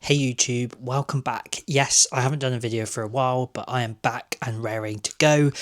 Hey YouTube, welcome back. Yes, I haven't done a video for a while, but I am back and raring to go.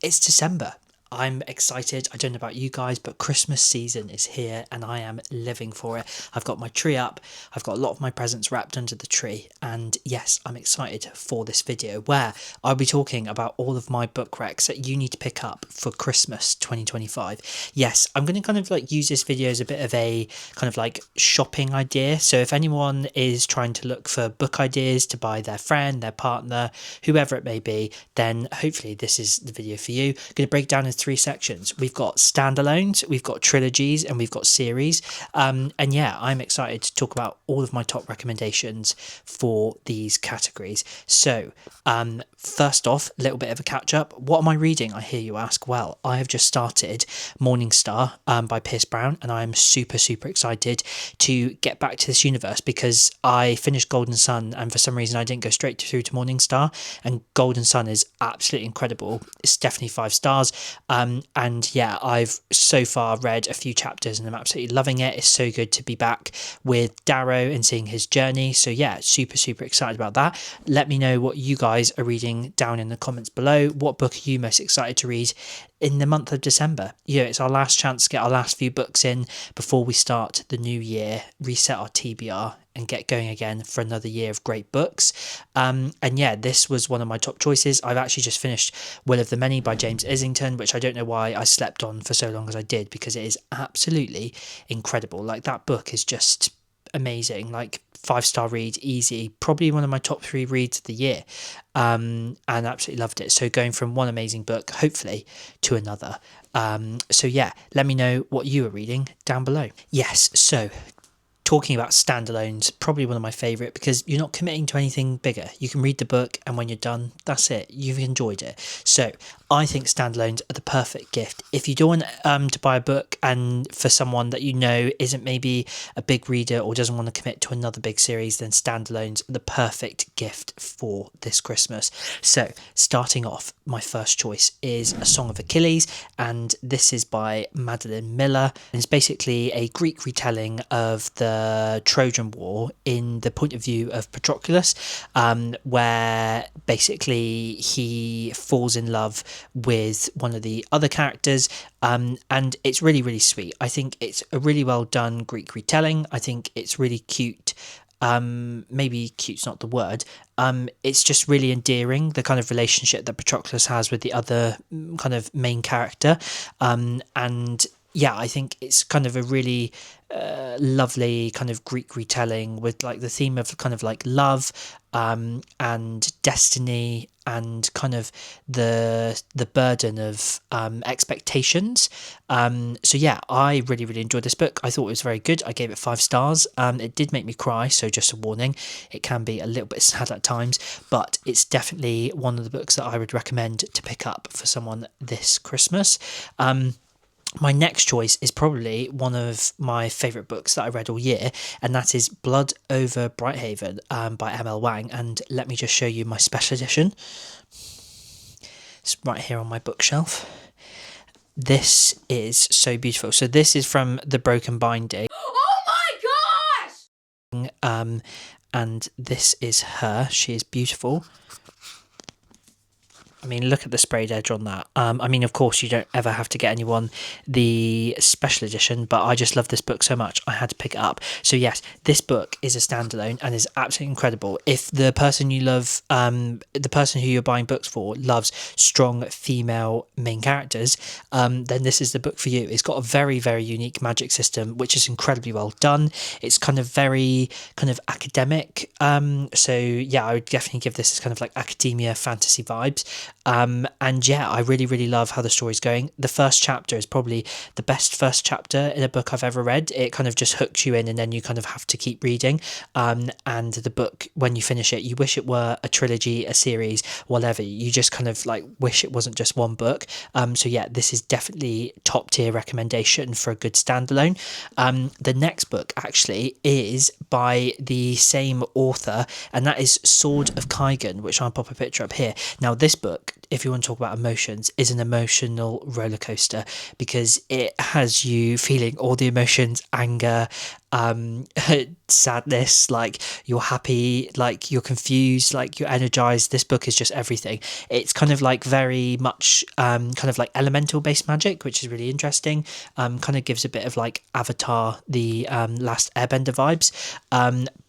It's December. I'm excited. I don't know about you guys, but Christmas season is here and I am living for it. I've got my tree up. I've got a lot of my presents wrapped under the tree. And yes, I'm excited for this video where I'll be talking about all of my book recs that you need to pick up for Christmas 2025. Yes, I'm going to kind of like use this video as a bit of a kind of like shopping idea. So if anyone is trying to look for book ideas to buy their friend, their partner, whoever it may be, then hopefully this is the video for you. I'm going to break down in 3 sections. We've got standalones, we've got trilogies, and we've got series. And yeah, I'm excited to talk about all of my top recommendations for these categories. So first off, a little bit of a catch up. What am I reading, I hear you ask? Well, I have just started Morning Star by Pierce Brown, and I'm super excited to get back to this universe because I finished Golden Sun and for some reason I didn't go straight through to Morning Star, and Golden Sun is absolutely incredible. It's definitely 5 stars. And yeah, I've so far read a few chapters and I'm absolutely loving it. It's so good to be back with Darrow and seeing his journey. So yeah, super excited about that. Let me know what you guys are reading down in the comments below. What book are you most excited to read in the month of December? You know, it's our last chance to get our last few books in before we start the new year, reset our TBR and get going again for another year of great books. And yeah, this was one of my top choices. I've actually just finished Will of the Many by James Islington, which I don't know why I slept on for so long as I did, because it is absolutely incredible. Like, that book is just amazing. Like, 5-star read, easy, probably one of my top 3 reads of the year, and absolutely loved it. So going from one amazing book hopefully to another. So yeah, let me know what you are reading down below. Yes, so talking about standalones, probably one of my favourite because you're not committing to anything bigger. You can read the book and when you're done, that's it. You've enjoyed it. So I think standalones are the perfect gift. If you don't want to buy a book and for someone that you know isn't maybe a big reader or doesn't want to commit to another big series, then standalones are the perfect gift for this Christmas. So starting off, my first choice is A Song of Achilles, and this is by Madeline Miller. And it's basically a Greek retelling of the Trojan War in the point of view of Patroclus, where basically he falls in love with one of the other characters, and it's really sweet. I think it's a really well done Greek retelling. I think it's really cute. Maybe cute's not the word. It's just really endearing, the kind of relationship that Patroclus has with the other kind of main character, and yeah, I think it's kind of a really lovely kind of Greek retelling with like the theme of kind of like love and destiny and kind of the burden of expectations. So yeah, I really enjoyed this book. I thought it was very good. I gave it 5 stars. It did make me cry, so just a warning, it can be a little bit sad at times, but it's definitely one of the books that I would recommend to pick up for someone this Christmas. My next choice is probably one of my favourite books that I read all year, and that is Blood over Brighthaven by M.L. Wang. And let me just show you my special edition. It's right here on my bookshelf. This is so beautiful. So this is from The Broken Binding. Oh my gosh! And this is her. She is beautiful. I mean, look at the sprayed edge on that. I mean, of course, you don't ever have to get anyone the special edition, but I just love this book so much, I had to pick it up. So yes, this book is a standalone and is absolutely incredible. If the person you love, the person who you're buying books for loves strong female main characters, then this is the book for you. It's got a very unique magic system, which is incredibly well done. It's kind of very kind of academic. So yeah, I would definitely give this as kind of like academia fantasy vibes. And yeah, I really love how the story's going. The first chapter is probably the best first chapter in a book I've ever read. It kind of just hooks you in and then you kind of have to keep reading. And the book, when you finish it, you wish it were a trilogy, a series, whatever. You just kind of like wish it wasn't just one book. So yeah, this is definitely top tier recommendation for a good standalone. The next book actually is by the same author, and that is Sword of Kaigen, which I'll pop a picture up here. Now this book book, if you want to talk about emotions, is an emotional roller coaster, because it has you feeling all the emotions: anger, sadness, like you're happy, like you're confused, like you're energized. This book is just everything. It's kind of like very much kind of like elemental based magic, which is really interesting. Kind of gives a bit of like Avatar, the Last Airbender vibes.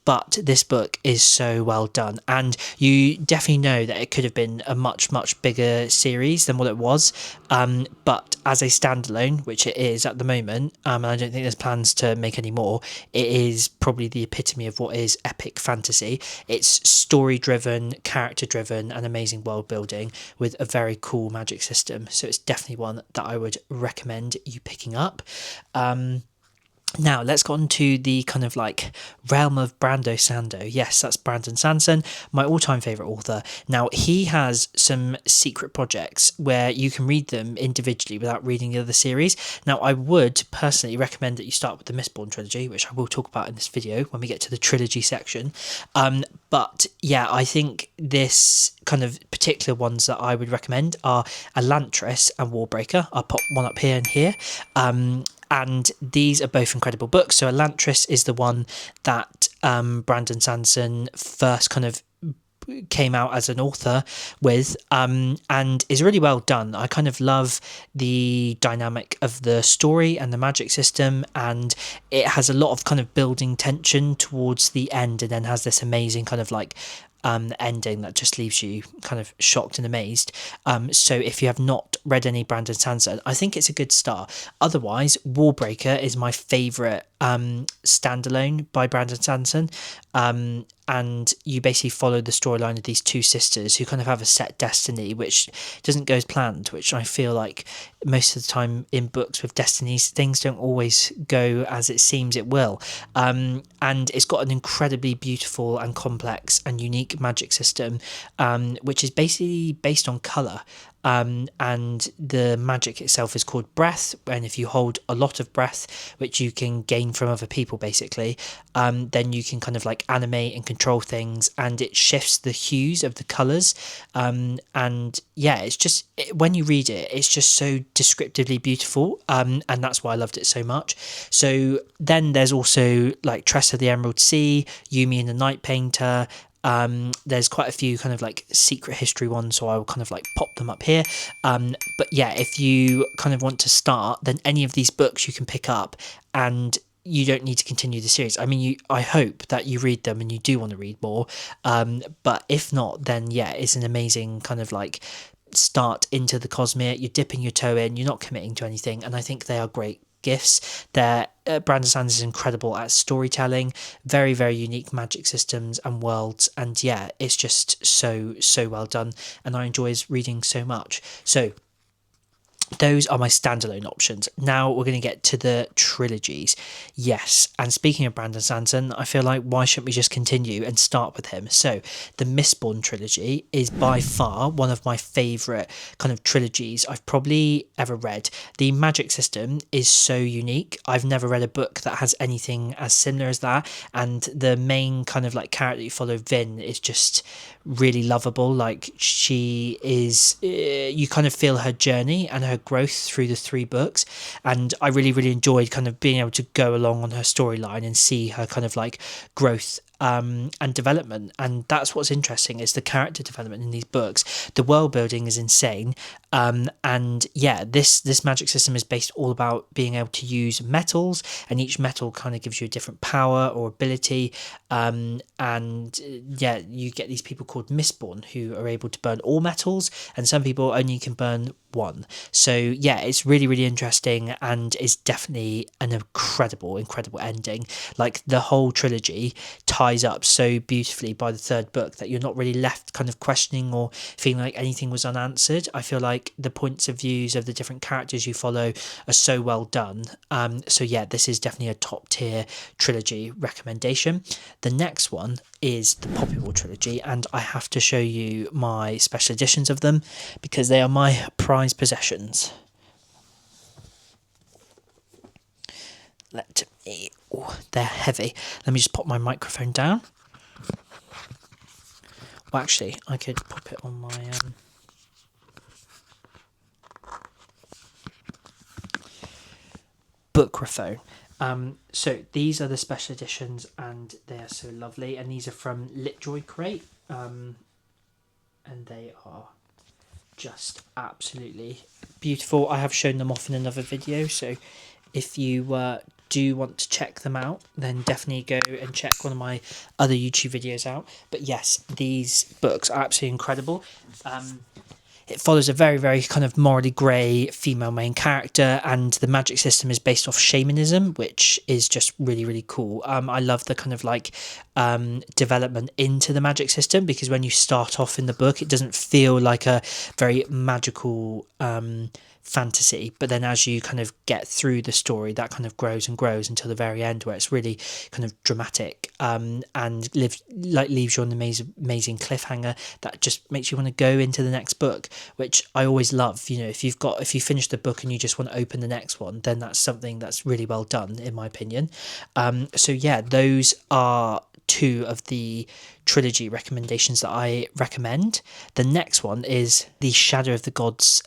But this book is so well done, and you definitely know that it could have been a much, much bigger series than what it was. But as a standalone, which it is at the moment, and I don't think there's plans to make any more, it is probably the epitome of what is epic fantasy. It's story-driven, character-driven, and amazing world building with a very cool magic system. So it's definitely one that I would recommend you picking up. Now, let's go on to the kind of like realm of Brando Sando. Yes, that's Brandon Sanderson, my all-time favourite author. Now, he has some secret projects where you can read them individually without reading the other series. Now, I would personally recommend that you start with the Mistborn trilogy, which I will talk about in this video when we get to the trilogy section. But yeah, I think this kind of particular ones that I would recommend are Elantris and Warbreaker. I'll pop one up here and here. And these are both incredible books. So Elantris is the one that Brandon Sanderson first kind of came out as an author with, and is really well done. I kind of love the dynamic of the story and the magic system, and it has a lot of kind of building tension towards the end, and then has this amazing kind of like ending that just leaves you kind of shocked and amazed. So if you have not read any Brandon Sanderson, I think it's a good start. Otherwise, Warbreaker is my favourite standalone by Brandon Sanderson. And you basically follow the storyline of these two sisters who kind of have a set destiny which doesn't go as planned, which I feel like most of the time in books with destinies, things don't always go as it seems it will. And it's got an incredibly beautiful and complex and unique magic system, which is basically based on colour. And the magic itself is called breath, and if you hold a lot of breath, which you can gain from other people basically, then you can kind of like animate and control things, and it shifts the hues of the colours. And yeah, it's just, when you read it, it's just so descriptively beautiful, and that's why I loved it so much. So then there's also like Tressa the Emerald Sea, Yumi and the Night Painter. There's quite a few kind of like secret history ones, so I will kind of like pop them up here. But yeah, if you kind of want to start, then any of these books you can pick up, and you don't need to continue the series. I mean, I hope that you read them and you do want to read more. But if not, then yeah, it's an amazing kind of like start into the Cosmere. You're dipping your toe in, you're not committing to anything, and I think they are great gifts. Brandon Sanderson is incredible at storytelling, very, very unique magic systems and worlds, and yeah, it's just so well done, and I enjoy his reading so much. So those are my standalone options. Now we're going to get to the trilogies. Yes, and speaking of Brandon Sanderson, I feel like why shouldn't we just continue and start with him? So the Mistborn trilogy is by far one of my favourite kind of trilogies I've probably ever read. The magic system is so unique. I've never read a book that has anything as similar as that, and the main kind of like character you follow, Gwynne, is just really lovable. Like, she is, you kind of feel her journey and her growth through the 3 books, and I really enjoyed kind of being able to go along on her storyline and see her kind of like growth and development. And that's what's interesting, is the character development in these books. The world building is insane, and yeah, this magic system is based all about being able to use metals, and each metal kind of gives you a different power or ability, and yeah, you get these people called Mistborn who are able to burn all metals, and some people only can burn one. So yeah, it's really interesting, and is definitely an incredible ending. Like, the whole trilogy ties up so beautifully by the 3rd book that you're not really left kind of questioning or feeling like anything was unanswered. I feel like the points of views of the different characters you follow are so well done. So yeah, this is definitely a top tier trilogy recommendation. The next one is the Poppywall trilogy, and I have to show you my special editions of them because they are my prized possessions. They're heavy. Let me just pop my microphone down. Well, actually, I could pop it on my Bookraphone. So these are the special editions, and they are so lovely. And these are from Litjoy Crate, and they are just absolutely beautiful. I have shown them off in another video, so if you do want to check them out, then definitely go and check one of my other YouTube videos out. But yes, these books are absolutely incredible. It follows a very, very kind of morally grey female main character, and the magic system is based off shamanism, which is just really, really cool. I love the kind of like development into the magic system, because when you start off in the book, it doesn't feel like a very magical fantasy, but then as you kind of get through the story, that kind of grows and grows until the very end, where it's really kind of dramatic, and leaves you on an amazing cliffhanger that just makes you want to go into the next book, which I always love. You know, if you finish the book and you just want to open the next one, then that's something that's really well done, in my opinion. So yeah, those are two of the trilogy recommendations that I recommend. The next one is the Shadow of the Gods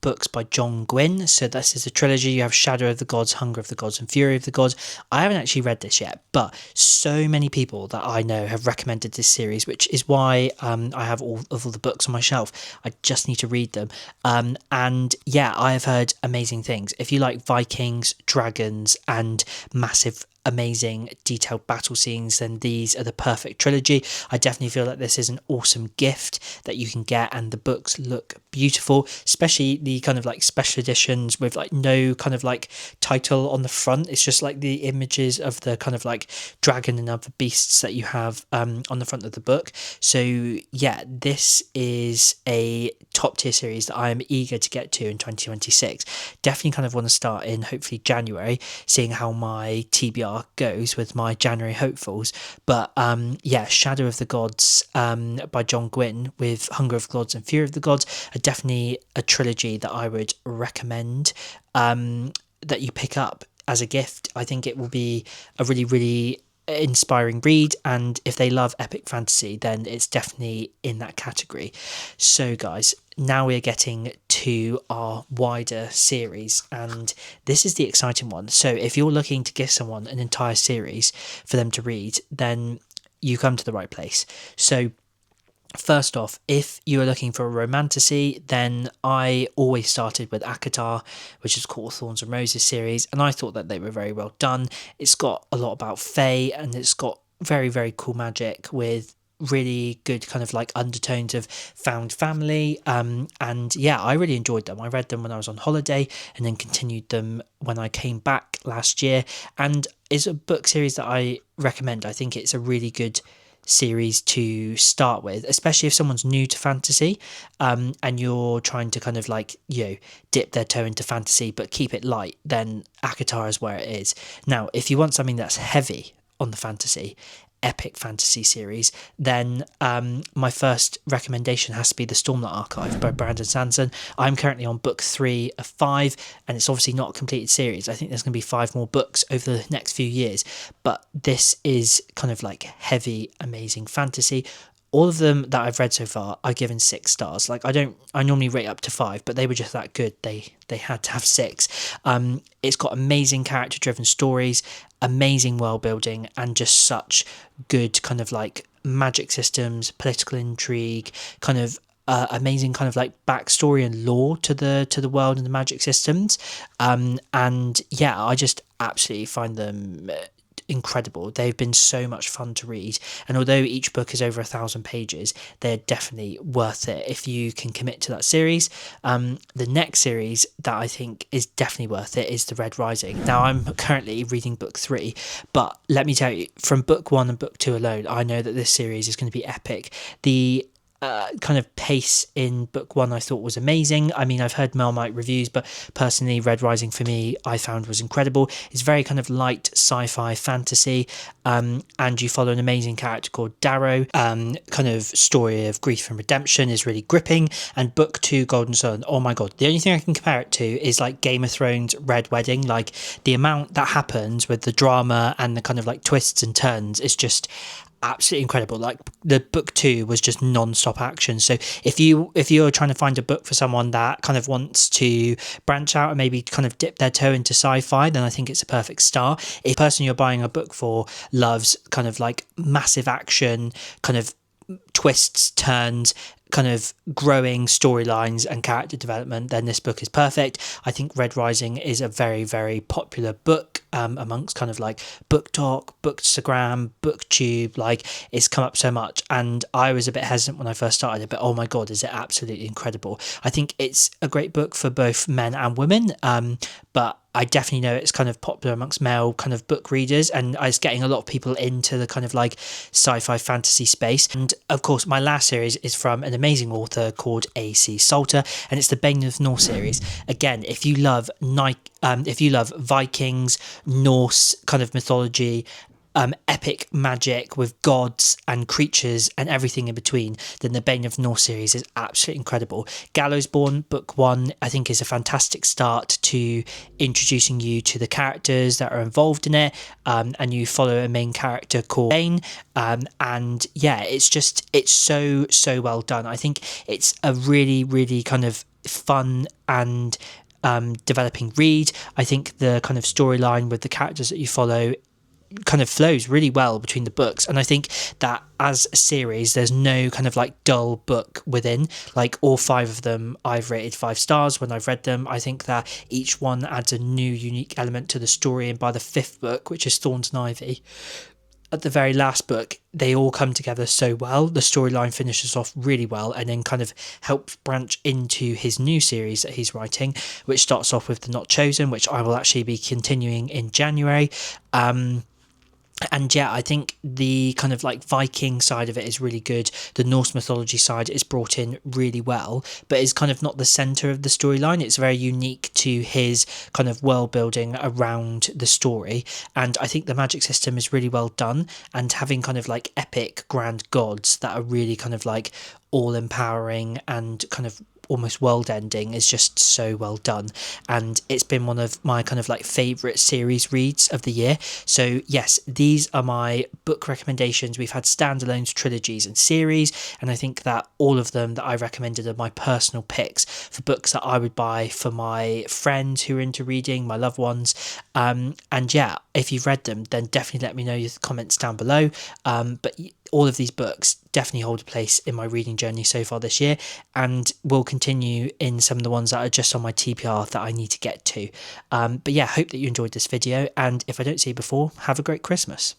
books by Gwynne. So this is a trilogy. You have Shadow of the Gods, Hunger of the Gods, and Fury of the Gods. I haven't actually read this yet, but so many people that I know have recommended this series, which is why I have all the books on my shelf. I just need to read them. And yeah, I have heard amazing things. If you like Vikings, dragons, and massive amazing detailed battle scenes, then these are the perfect trilogy. I definitely feel that this is an awesome gift that you can get, and the books look beautiful, especially the kind of like special editions with like no kind of like title on the front. It's just like the images of the kind of like dragon and other beasts that you have on the front of the book. So yeah, this is a top tier series that I am eager to get to in 2026. Definitely kind of want to start in hopefully January, seeing how my TBR goes with my January hopefuls. But yeah, Shadow of the Gods by Gwynne with Hunger of the Gods and Fury of the Gods are definitely a trilogy that I would recommend that you pick up as a gift. I think it will be a really, really inspiring read, and if they love epic fantasy, then it's definitely in that category. So guys, now we're getting to our wider series, and this is the exciting one. So if you're looking to give someone an entire series for them to read, then you come to the right place. So first off, if you are looking for a romantasy, then I always started with Akatar, which is called Thorns and Roses series, and I thought that they were very well done. It's got a lot about Fae, and it's got very, very cool magic with really good kind of like undertones of found family, and yeah, I really enjoyed them. I read them when I was on holiday and then continued them when I came back last year, and it's a book series that I recommend. I think it's a really good series to start with, especially if someone's new to fantasy, and you're trying to kind of like, you know, dip their toe into fantasy but keep it light, then Akatar is where it is. Now, if you want something that's heavy on the fantasy, epic fantasy series, then my first recommendation has to be the Stormlight Archive by Brandon Sanderson. I'm currently on book 3 of 5, and it's obviously not a completed series. I think there's going to be 5 more books over the next few years, but this is kind of like heavy, amazing fantasy. All of them that I've read so far, I've given 6 stars. Like I normally rate up to 5, but they were just that good. They had to have 6. It's got amazing character driven stories, amazing world building, and just such good kind of like magic systems, political intrigue, kind of amazing kind of like backstory and lore to the world and the magic systems. And yeah, I just absolutely find them incredible. They've been so much fun to read, and although each book is over 1,000 pages, they're definitely worth it if you can commit to that series. The next series that I think is definitely worth it is The Red Rising. Now, I'm currently reading book 3, but let me tell you, from book 1 and book 2 alone, I know that this series is going to be epic. The kind of pace in book 1 I thought was amazing. I mean, I've heard Marmite reviews, but personally Red Rising for me I found was incredible. It's very kind of light sci-fi fantasy, and you follow an amazing character called Darrow. Kind of story of grief and redemption is really gripping. And book 2, Golden Sun, oh my god, the only thing I can compare it to is like Game of Thrones Red Wedding. Like the amount that happens with the drama and the kind of like twists and turns is just absolutely incredible. Like the book 2 was just non-stop action. So if you're trying to find a book for someone that kind of wants to branch out and maybe kind of dip their toe into sci-fi, then I think it's a perfect start. If the person you're buying a book for loves kind of like massive action, kind of twists, turns, kind of growing storylines and character development, then this book is perfect. I think Red Rising is a very, very popular book amongst kind of like Book Talk, Bookstagram, Booktube. Like, it's come up so much, and I was a bit hesitant when I first started it, but oh my god, is it absolutely incredible. I think it's a great book for both men and women, but I definitely know it's kind of popular amongst male kind of book readers, and it's getting a lot of people into the kind of like sci-fi fantasy space. And of course, my last series is from an amazing author called A.C. Salter, and it's the Bane of North series. Again, if you love Vikings, Norse kind of mythology, epic magic with gods and creatures and everything in between, then the Bane of North series is absolutely incredible. Gallowsborn book 1 I think is a fantastic start to introducing you to the characters that are involved in it, and you follow a main character called Bane, and yeah, it's so well done. I think it's a really, really kind of fun and developing read. I think the kind of storyline with the characters that you follow kind of flows really well between the books, and I think that as a series there's no kind of like dull book within. Like, all 5 of them I've rated 5 stars when I've read them. I think that each one adds a new unique element to the story, and by the 5th book, which is Thorns and Ivy, at the very last book, they all come together so well. The storyline finishes off really well and then kind of helps branch into his new series that he's writing, which starts off with The Not Chosen, which I will actually be continuing in January. And yeah, I think the kind of like Viking side of it is really good. The Norse mythology side is brought in really well, but is kind of not the centre of the storyline. It's very unique to his kind of world building around the story. And I think the magic system is really well done, and having kind of like epic grand gods that are really kind of like all empowering and kind of almost world ending is just so well done. And it's been one of my kind of like favourite series reads of the year. So yes, these are my book recommendations. We've had standalones, trilogies and series, and I think that all of them that I recommended are my personal picks for books that I would buy for my friends who are into reading, my loved ones. And yeah, if you've read them, then definitely let me know your comments down below. But all of these books definitely hold a place in my reading journey so far this year, and will continue in some of the ones that are just on my TBR that I need to get to. But yeah, hope that you enjoyed this video, and if I don't see you before, have a great Christmas.